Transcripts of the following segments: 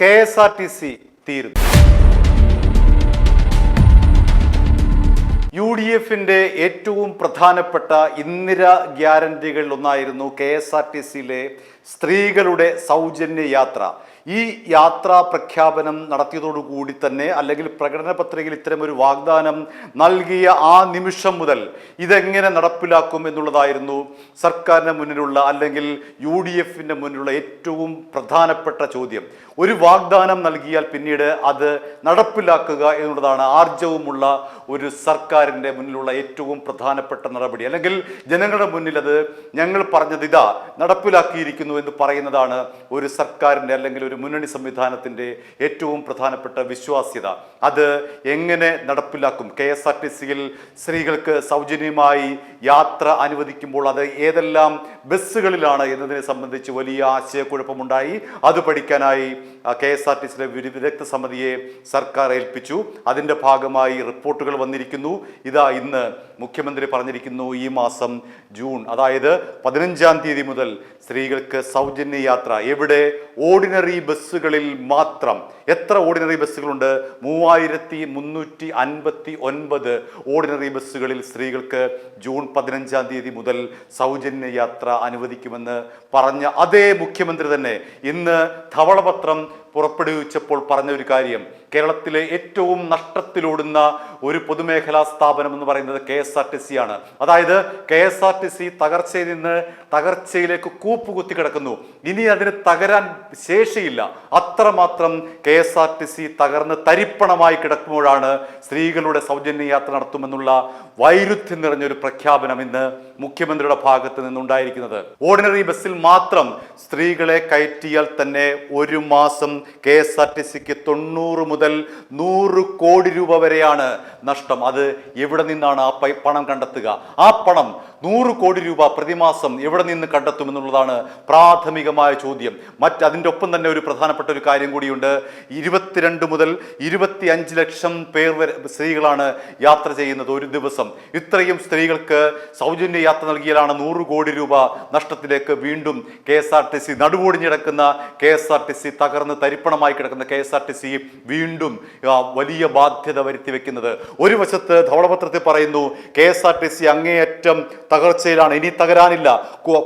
KSRTC തീരുന്നു. UDFിന്റെ ഏറ്റവും പ്രധാനപ്പെട്ട ഇന്ദിര ഗ്യാരണ്ടികളിൽ ഒന്നായിരുന്നു KSRTCയിലെ സ്ത്രീകളുടെ സൗജന്യ യാത്ര. ഈ യാത്രാ പ്രഖ്യാപനം നടത്തിയതോടുകൂടി തന്നെ, അല്ലെങ്കിൽ പ്രകടന പത്രികയിൽ ഇത്തരമൊരു വാഗ്ദാനം നൽകിയ ആ നിമിഷം മുതൽ ഇതെങ്ങനെ നടപ്പിലാക്കും എന്നുള്ളതായിരുന്നു സർക്കാരിന് മുന്നിലുള്ള, അല്ലെങ്കിൽ UDFിന്റെ മുന്നിലുള്ള ഏറ്റവും പ്രധാനപ്പെട്ട ചോദ്യം. ഒരു വാഗ്ദാനം നൽകിയാൽ പിന്നീട് അത് നടപ്പിലാക്കുക എന്നുള്ളതാണ് ആർജവുമുള്ള ഒരു സർക്കാരിൻ്റെ മുന്നിലുള്ള ഏറ്റവും പ്രധാനപ്പെട്ട നടപടി. അല്ലെങ്കിൽ ജനങ്ങളുടെ മുന്നിൽ അത് ഞങ്ങൾ പറഞ്ഞത് ഇതാ നടപ്പിലാക്കിയിരിക്കുന്നു എന്ന് പറയുന്നതാണ് ഒരു സർക്കാരിൻ്റെ അല്ലെങ്കിൽ ഒരു മുന്നണി സംവിധാനത്തിൻ്റെ ഏറ്റവും പ്രധാനപ്പെട്ട വിശ്വാസ്യത. അത് എങ്ങനെ നടപ്പിലാക്കും? KSRTCയിൽ സ്ത്രീകൾക്ക് സൗജന്യമായി യാത്ര അനുവദിക്കുമ്പോൾ അത് ഏതെല്ലാം ബസ്സുകളിലാണ് എന്നതിനെ സംബന്ധിച്ച് വലിയ ആശയക്കുഴപ്പമുണ്ടായി. അത് പഠിക്കാനായി KSRTCയിലെ വിദഗ്ധ സമിതിയെ സർക്കാർ ഏൽപ്പിച്ചു. അതിൻ്റെ ഭാഗമായി റിപ്പോർട്ടുകൾ വന്നിരിക്കുന്നു. ഇതാ ഇന്ന് മുഖ്യമന്ത്രി പറഞ്ഞിരിക്കുന്നു, ഈ മാസം ജൂൺ, അതായത് 15-ാം തീയതി മുതൽ സ്ത്രീകൾക്ക് സൗജന്യ യാത്ര. എവിടെ? ഓർഡിനറി ബസ്സുകളിൽ മാത്രം. എത്ര ഓർഡിനറി ബസ്സുകളുണ്ട്? 3359 ഓർഡിനറി ബസ്സുകളിൽ സ്ത്രീകൾക്ക് ജൂൺ 15-ാം തീയതി മുതൽ സൗജന്യ യാത്ര അനുവദിക്കുമെന്ന് പറഞ്ഞ അതേ മുഖ്യമന്ത്രി തന്നെ ഇന്ന് ധവളപത്രം പുറപ്പെടുവിച്ചപ്പോൾ പറഞ്ഞ ഒരു കാര്യം, കേരളത്തിലെ ഏറ്റവും നഷ്ടത്തിലോടുന്ന ഒരു പൊതുമേഖലാ സ്ഥാപനം എന്ന് പറയുന്നത് KSRTC ആണ്. അതായത് KSRTC തകർച്ചയിൽ നിന്ന് തകർച്ചയിലേക്ക് കൂപ്പുകുത്തി കിടക്കുന്നു. ഇനി അതിന് തകരാൻ ശേഷിയില്ല. അത്രമാത്രം KSRTC തകർന്ന് തരിപ്പണമായി കിടക്കുമ്പോഴാണ് സ്ത്രീകളുടെ സൗജന്യ യാത്ര നടത്തുമെന്നുള്ള വൈരുദ്ധ്യം നിറഞ്ഞൊരു പ്രഖ്യാപനം ഇന്ന് മുഖ്യമന്ത്രിയുടെ ഭാഗത്ത് നിന്നുണ്ടായിരിക്കുന്നത്. ഓർഡിനറി ബസ്സിൽ മാത്രം സ്ത്രീകളെ കയറ്റിയാൽ തന്നെ ഒരു മാസം KSRTCക്ക് 90 മുതൽ 100 കോടി രൂപ വരെയാണ് നഷ്ടം. അത് എവിടെ നിന്നാണ് ആ പണം കണ്ടെത്തുക? ആ പണം 100 കോടി രൂപ പ്രതിമാസം എവിടെ നിന്ന് കണ്ടെത്തുമെന്നുള്ളതാണ് പ്രാഥമികമായ ചോദ്യം. അതിൻ്റെ ഒപ്പം തന്നെ ഒരു പ്രധാനപ്പെട്ട ഒരു കാര്യം കൂടിയുണ്ട്. 22 മുതൽ 25 ലക്ഷം പേർ വരെ സ്ത്രീകളാണ് യാത്ര ചെയ്യുന്നത് ഒരു ദിവസം. ഇത്രയും സ്ത്രീകൾക്ക് സൗജന്യ യാത്ര നൽകിയാലാണ് 100 കോടി രൂപ നഷ്ടത്തിലേക്ക് വീണ്ടും KSRTC നടുവൊടിഞ്ഞിടക്കുന്ന KSRTC തകർന്ന് തരിപ്പണമായി കിടക്കുന്ന KSRTC വീണ്ടും വലിയ ബാധ്യത വരുത്തി വെക്കുന്നത്. ഒരു വശത്ത് ധവളപത്രത്തിൽ പറയുന്നു KSRTC അങ്ങേയറ്റം തകർച്ചയിലാണ്, ഇനി തകരാനില്ല,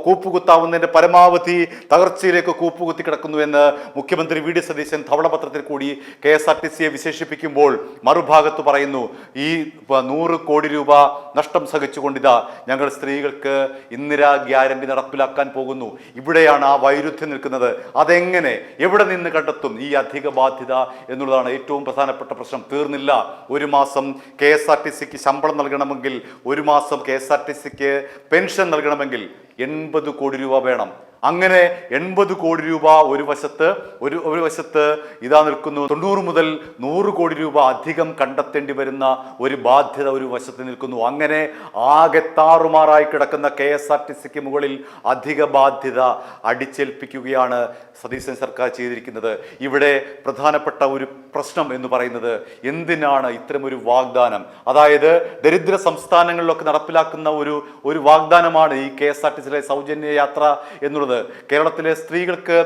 കൂപ്പുകുത്താവുന്നതിന്റെ പരമാവധി തകർച്ചയിലേക്ക് കൂപ്പുകുത്തി കിടക്കുന്നു എന്ന് മുഖ്യമന്ത്രി VD സതീശൻ ധവളപത്രത്തിൽ കൂടി KSRTCയെ വിശേഷിപ്പിക്കുമ്പോൾ, മറുഭാഗത്ത് പറയുന്നു ഈ 100 കോടി രൂപ നഷ്ടം സഹിച്ചുകൊണ്ടിതാ ഞങ്ങൾ സ്ത്രീകൾക്ക് ഇന്ദിരാ ഗ്യാരണ്ടി നടപ്പിലാക്കാൻ പോകുന്നു. ഇവിടെയാണ് ആ വൈരുദ്ധ്യം നിൽക്കുന്നത്. അതെങ്ങനെ, എവിടെ നിന്ന് കണ്ടെത്തും ഈ അധിക ബാധ്യത എന്നുള്ളതാണ് ഏറ്റവും പ്രധാനപ്പെട്ട പ്രശ്നം. തീർന്നില്ല. ഒരു മാസം KSRTCക്ക് ശമ്പളം നൽകണമെങ്കിൽ, ഒരു മാസം KSRTCക്ക് പെൻഷൻ നൽകണമെങ്കിൽ 80 കോടി രൂപ വേണം. അങ്ങനെ 80 കോടി രൂപ ഒരു വശത്ത് ഇതാ നിൽക്കുന്നു. 90 മുതൽ 100 കോടി രൂപ അധികം കണ്ടെത്തേണ്ടി വരുന്ന ഒരു ബാധ്യത ഒരു വശത്ത് നിൽക്കുന്നു. അങ്ങനെ ആകെ താറുമാറായി കിടക്കുന്ന KSRTCക്ക് മുകളിൽ അധിക ബാധ്യത അടിച്ചേൽപ്പിക്കുകയാണ് സതീശൻ സർക്കാർ ചെയ്തിരിക്കുന്നത്. ഇവിടെ പ്രധാനപ്പെട്ട ഒരു പ്രശ്നം എന്ന് പറയുന്നത്, എന്തിനാണ് ഇത്തരമൊരു വാഗ്ദാനം? അതായത് ദരിദ്ര സംസ്ഥാനങ്ങളിലൊക്കെ നടപ്പിലാക്കുന്ന ഒരു വാഗ്ദാനമാണ് ഈ KSRTCയിലെ സൗജന്യ യാത്ര എന്നുള്ളത്. കേരളത്തിലെ സ്ത്രീകൾക്ക്,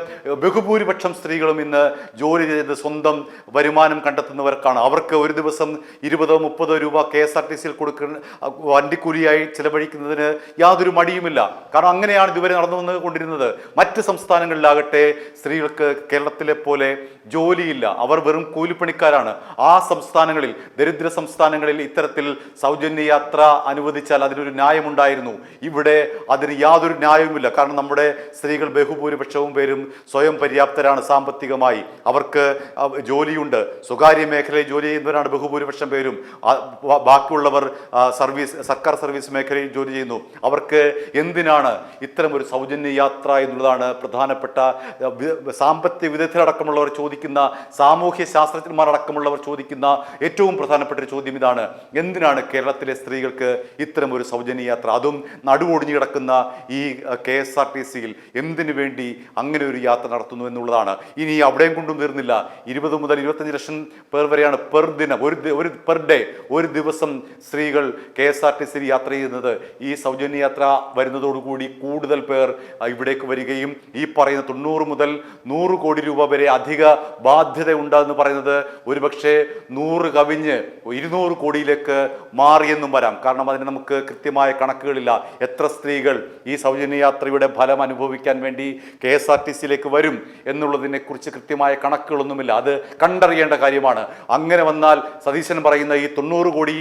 ബഹുഭൂരിപക്ഷം സ്ത്രീകളും ഇന്ന് ജോലി ചെയ്ത് സ്വന്തം വരുമാനം കണ്ടെത്തുന്നവർക്കാണ്. അവർക്ക് ഒരു ദിവസം 20-30 രൂപ KSRTCയിൽ കൊടുക്കുന്ന വണ്ടിക്കൂലിയായി ചിലവഴിക്കുന്നതിന് യാതൊരു മടിയുമില്ല. കാരണം അങ്ങനെയാണ് ഇതുവരെ നടന്നു വന്നുകൊണ്ടിരുന്നത്. മറ്റ് സംസ്ഥാനങ്ങളിലാകട്ടെ സ്ത്രീകൾക്ക് കേരളത്തിലെ പോലെ ജോലിയില്ല, അവർ വെറും കൂലിപ്പണിക്കാരാണ്. ആ സംസ്ഥാനങ്ങളിൽ, ദരിദ്ര സംസ്ഥാനങ്ങളിൽ ഇത്തരത്തിൽ സൗജന്യ യാത്ര അനുവദിച്ചാൽ അതിനൊരു ന്യായമുണ്ടായിരുന്നു. ഇവിടെ അതിന് യാതൊരു ന്യായവുമില്ല. കാരണം നമ്മുടെ സ്ത്രീകൾ ബഹുഭൂരിപക്ഷവും പേരും സ്വയം പര്യാപ്തരാണ് സാമ്പത്തികമായി. അവർക്ക് ജോലിയുണ്ട്. സ്വകാര്യ മേഖലയിൽ ജോലി ചെയ്യുന്നവരാണ് ബഹുഭൂരിപക്ഷം പേരും. ബാക്കിയുള്ളവർ സർക്കാർ സർവീസ് മേഖലയിൽ ജോലി ചെയ്യുന്നു. അവർക്ക് എന്തിനാണ് ഇത്തരം ഒരു സൗജന്യ യാത്ര എന്നുള്ളതാണ് പ്രധാനപ്പെട്ട സാമ്പത്തിക വിദഗ്ധരടക്കമുള്ളവർ ചോദിക്കുന്ന, സാമൂഹ്യ ശാസ്ത്രജ്ഞന്മാരടക്കമുള്ളവർ ചോദിക്കുന്ന ഏറ്റവും പ്രധാനപ്പെട്ട ഒരു ചോദ്യം ഇതാണ്: എന്തിനാണ് കേരളത്തിലെ സ്ത്രീകൾക്ക് ഇത്തരം ഒരു സൗജന്യ യാത്ര? അതും നടുവൊടിഞ്ഞു കിടക്കുന്ന ഈ KSRTCയിൽ എന്തിനു വേണ്ടി അങ്ങനെ ഒരു യാത്ര നടത്തുന്നു എന്നുള്ളതാണ്. ഇനി അവിടെയും കൊണ്ടും തീർന്നില്ല. 20 മുതൽ 25 ലക്ഷം പേർ വരെയാണ് പെർ ദിനം, പെർ ഡേ, ഒരു ദിവസം സ്ത്രീകൾ KSRTCയിൽ യാത്ര ചെയ്യുന്നത്. ഈ സൗജന്യ യാത്ര വരുന്നതോടുകൂടി കൂടുതൽ പേർ ഇവിടേക്ക് വരികയും ഈ പറയുന്ന 90 മുതൽ 100 കോടി രൂപ വരെ അധിക ബാധ്യത ഉണ്ടെന്ന് പറയുന്നത് ഒരുപക്ഷെ 100 കവിഞ്ഞ് 200 കോടിയിലേക്ക് മാറിയെന്നും വരാം. കാരണം അതിന് നമുക്ക് കൃത്യമായ കണക്കുകളില്ല. എത്ര സ്ത്രീകൾ ഈ സൗജന്യ യാത്രയുടെ ഫലം അനുഭവിക്കാൻ വേണ്ടി KSRTCയിലേക്ക് വരും എന്നുള്ളതിനെ കുറിച്ച് കൃത്യമായ കണക്കുകളൊന്നുമില്ല. അത് കണ്ടറിയേണ്ട കാര്യമാണ്. അങ്ങനെ വന്നാൽ സതീശൻ പറയുന്ന ഈ 90 കോടി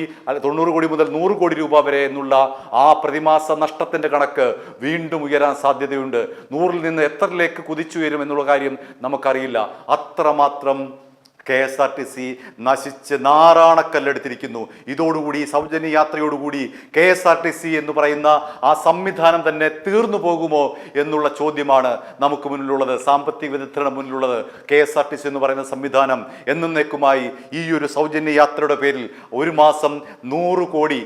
മുതൽ 100 കോടി രൂപ വരെ എന്നുള്ള ആ പ്രതിമാസ നഷ്ടത്തിന്റെ കണക്ക് വീണ്ടും ഉയരാൻ സാധ്യതയുണ്ട്. 100-ൽ നിന്ന് എത്രയിലേക്ക് കുതിച്ചുയരും എന്നുള്ള കാര്യം നമുക്കറിയില്ല. അത്രമാത്രം KSRTC നശിച്ച് നാറാണക്കല്ലെടുത്തിരിക്കുന്നു. ഇതോടുകൂടി സൗജന്യ യാത്രയോടുകൂടി KSRTC എന്ന് പറയുന്ന ആ സംവിധാനം തന്നെ തീർന്നു പോകുമോ എന്നുള്ള ചോദ്യമാണ് നമുക്ക് മുന്നിലുള്ളത്, സാമ്പത്തിക വിദഗ്ധരുടെ മുന്നിലുള്ളത്. KSRTC എന്ന് പറയുന്ന സംവിധാനം എന്നേക്കുമായി ഈ ഒരു സൗജന്യ യാത്രയുടെ പേരിൽ ഒരു മാസം 100 കോടി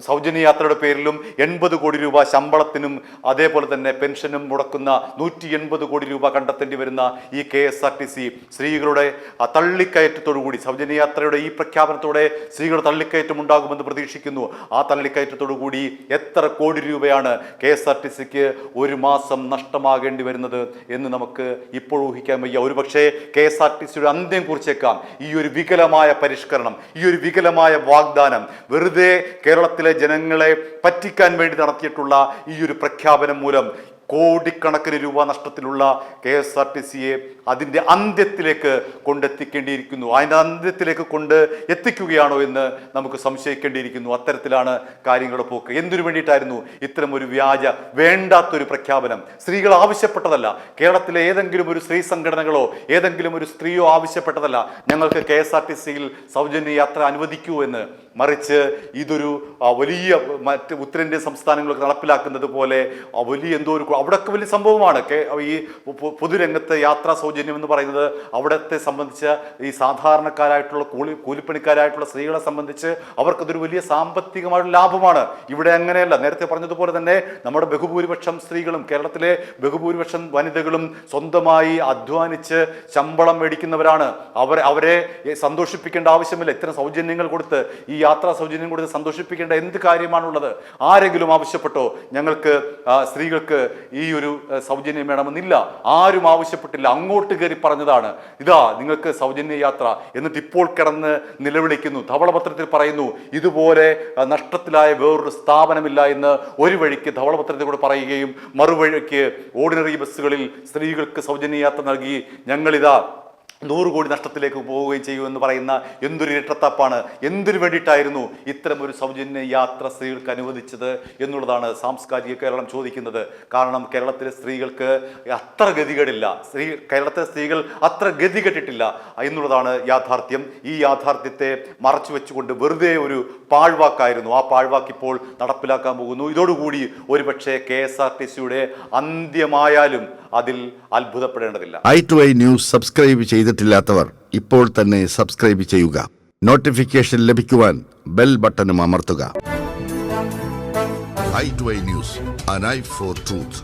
സൗജന്യ യാത്രയുടെ പേരിലും 80 കോടി രൂപ ശമ്പളത്തിനും അതേപോലെ തന്നെ പെൻഷനും മുടക്കുന്ന 180 കോടി രൂപ കണ്ടെത്തേണ്ടി വരുന്ന ഈ KSRTC സ്ത്രീകളുടെ തള്ളിക്കയറ്റത്തോടുകൂടി സൗജന്യ യാത്രയുടെ ഈ പ്രഖ്യാപനത്തോടെ സ്ത്രീകളുടെ തള്ളിക്കയറ്റം ഉണ്ടാകുമെന്ന് പ്രതീക്ഷിക്കുന്നു. ആ തള്ളിക്കയറ്റത്തോടുകൂടി എത്ര കോടി രൂപയാണ് KSRTCക്ക് ഒരു മാസം നഷ്ടമാകേണ്ടി വരുന്നത് എന്ന് നമുക്ക് ഇപ്പോൾ ഊഹിക്കാൻ വയ്യ. ഒരുപക്ഷെ KSRTCയുടെ അന്ത്യം കുറിച്ചേക്കാം ഈ ഒരു വികലമായ പരിഷ്കരണം, ഈ ഒരു വികലമായ വാഗ്ദാനം. വെറുതെ കേരളത്തിലെ ജനങ്ങളെ പറ്റിക്കാൻ വേണ്ടി നടത്തിയിട്ടുള്ള ഈ ഒരു പ്രഖ്യാപനം മൂലം കോടിക്കണക്കിന് രൂപ നഷ്ടത്തിലുള്ള KSRTCയെ അതിൻ്റെ അന്ത്യത്തിലേക്ക് കൊണ്ടെത്തിക്കേണ്ടിയിരിക്കുന്നു. അതിൻ്റെ അന്ത്യത്തിലേക്ക് കൊണ്ട് എത്തിക്കുകയാണോ എന്ന് നമുക്ക് സംശയിക്കേണ്ടിയിരിക്കുന്നു. അത്തരത്തിലാണ് കാര്യങ്ങളുടെ പോക്ക്. എന്തിനു വേണ്ടിയിട്ടായിരുന്നു ഇത്തരം ഒരു വേണ്ടാത്തൊരു പ്രഖ്യാപനം? സ്ത്രീകൾ ആവശ്യപ്പെട്ടതല്ല. കേരളത്തിലെ ഏതെങ്കിലും ഒരു സ്ത്രീ സംഘടനകളോ ഏതെങ്കിലും ഒരു സ്ത്രീയോ ആവശ്യപ്പെട്ടതല്ല ഞങ്ങൾക്ക് KSRTCയിൽ സൗജന്യ യാത്ര അനുവദിക്കൂ എന്ന്. മറിച്ച് ഇതൊരു വലിയ മറ്റ് ഉത്തരേന്ത്യൻ സംസ്ഥാനങ്ങളൊക്കെ നടപ്പിലാക്കുന്നത് പോലെ വലിയ എന്തോ ഒരു അവിടെയൊക്കെ വലിയ സംഭവമാണ്. ഈ പൊതുരംഗത്ത് യാത്രാ സൗജന്യം എന്ന് പറയുന്നത് അവിടത്തെ സംബന്ധിച്ച് ഈ സാധാരണക്കാരായിട്ടുള്ള കൂലിപ്പണിക്കാരായിട്ടുള്ള സ്ത്രീകളെ സംബന്ധിച്ച് അവർക്കതൊരു വലിയ സാമ്പത്തികമായിട്ടുള്ള ലാഭമാണ്. ഇവിടെ അങ്ങനെയല്ല. നേരത്തെ പറഞ്ഞതുപോലെ തന്നെ നമ്മുടെ ബഹുഭൂരിപക്ഷം സ്ത്രീകളും കേരളത്തിലെ ബഹുഭൂരിപക്ഷം വനിതകളും സ്വന്തമായി അധ്വാനിച്ച് ശമ്പളം മേടിക്കുന്നവരാണ്. അവരെ സന്തോഷിപ്പിക്കേണ്ട ആവശ്യമില്ല. ഇത്തരം സൗജന്യങ്ങൾ കൊടുത്ത് ഈ യാത്രാ സൗജന്യം കൊടുത്ത് സന്തോഷിപ്പിക്കേണ്ട എന്ത് കാര്യമാണുള്ളത്? ആരെങ്കിലും ആവശ്യപ്പെട്ടോ ഞങ്ങൾക്ക് സ്ത്രീകൾക്ക് ഈ ഒരു സൗജന്യം വേണമെന്നില്ല? ആരും ആവശ്യപ്പെട്ടില്ല. അങ്ങോട്ട് കയറി പറഞ്ഞതാണ് ഇതാ നിങ്ങൾക്ക് സൗജന്യ യാത്ര. എന്നിട്ട് ഇപ്പോൾ കിടന്ന് നിലവിളിക്കുന്നു. ധവളപത്രത്തിൽ പറയുന്നു ഇതുപോലെ നഷ്ടത്തിലായ വേറൊരു സ്ഥാപനമില്ല എന്ന്. ഒരു വഴിക്ക് ധവളപത്രത്തിൽ കൂടെ പറയുകയും മറുവഴിക്ക് ഓർഡിനറി ബസ്സുകളിൽ സ്ത്രീകൾക്ക് സൗജന്യ യാത്ര നൽകി ഞങ്ങളിതാ 100 കോടി നഷ്ടത്തിലേക്ക് പോവുകയും ചെയ്യുമെന്ന് പറയുന്ന എന്തൊരു ഇരട്ടത്താപ്പാണ്. എന്തിനു വേണ്ടിയിട്ടായിരുന്നു ഇത്തരം ഒരു സൗജന്യ യാത്ര സ്ത്രീകൾക്ക് അനുവദിച്ചത് എന്നുള്ളതാണ് സാംസ്കാരിക കേരളം ചോദിക്കുന്നത്. കാരണം കേരളത്തിലെ സ്ത്രീകൾക്ക് അത്ര ഗതികേടില്ല. കേരളത്തിലെ സ്ത്രീകൾ അത്ര ഗതികെട്ടിട്ടില്ല എന്നുള്ളതാണ് യാഥാർത്ഥ്യം. ഈ യാഥാർത്ഥ്യത്തെ മറച്ചു വെച്ചുകൊണ്ട് വെറുതെ ഒരു പാഴ്വാക്കായിരുന്നു. ആ പാഴ്വാക്ക് ഇപ്പോൾ നടപ്പിലാക്കാൻ പോകുന്നു. ഇതോടുകൂടി ഒരുപക്ഷെ KSRTCയുടെ അന്ത്യമായാലും അതിൽ അത്ഭുതപ്പെടേണ്ടതില്ല. i2i ന്യൂസ് സബ്സ്ക്രൈബ് ചെയ്തിട്ടില്ലാത്തവർ ഇപ്പോൾ തന്നെ സബ്സ്ക്രൈബ് ചെയ്യുക. നോട്ടിഫിക്കേഷൻ ലഭിക്കുവാൻ ബെൽ ബട്ടണും അമർത്തുക. i2i news, an eye for truth.